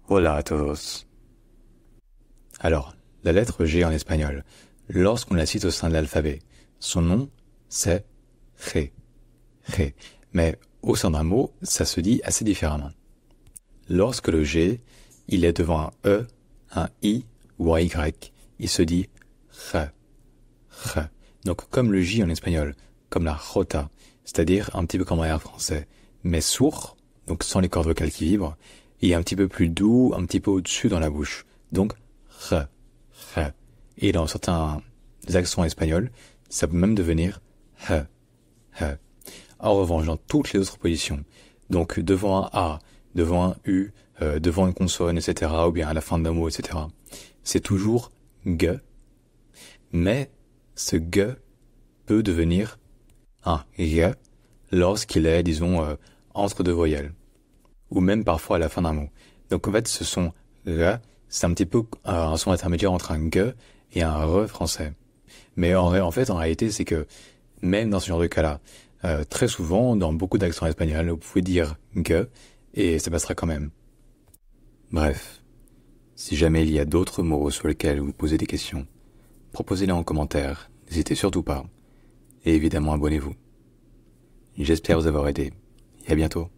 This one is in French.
Hola a todos. Alors, la lettre G en espagnol, lorsqu'on la cite au sein de l'alphabet, son nom, c'est G. G. Mais au sein d'un mot, ça se dit assez différemment. Lorsque le G, il est devant un E, un I ou un Y, il se dit G. G. Donc comme le J en espagnol, comme la J, c'est-à-dire un petit peu comme un R français, mais sourd, donc sans les cordes vocales qui vibrent, et un petit peu plus doux, un petit peu au-dessus dans la bouche. Donc G. G. Et dans certains accents espagnols, ça peut même devenir H. H. En revanche, dans toutes les autres positions, donc devant un A, devant un U, devant une consonne, etc., ou bien à la fin d'un mot, etc., c'est toujours G, mais ce G peut devenir un G lorsqu'il est, disons, entre deux voyelles, ou même parfois à la fin d'un mot. Donc en fait, ce son G, c'est un petit peu un son intermédiaire entre un G et un R français. Mais en fait, en réalité, c'est que même dans ce genre de cas-là, très souvent, dans beaucoup d'accents espagnols, vous pouvez dire G et ça passera quand même. Bref, si jamais il y a d'autres mots sur lesquels vous posez des questions, proposez-les en commentaire, n'hésitez surtout pas. Et évidemment, abonnez-vous. J'espère vous avoir aidé, et à bientôt.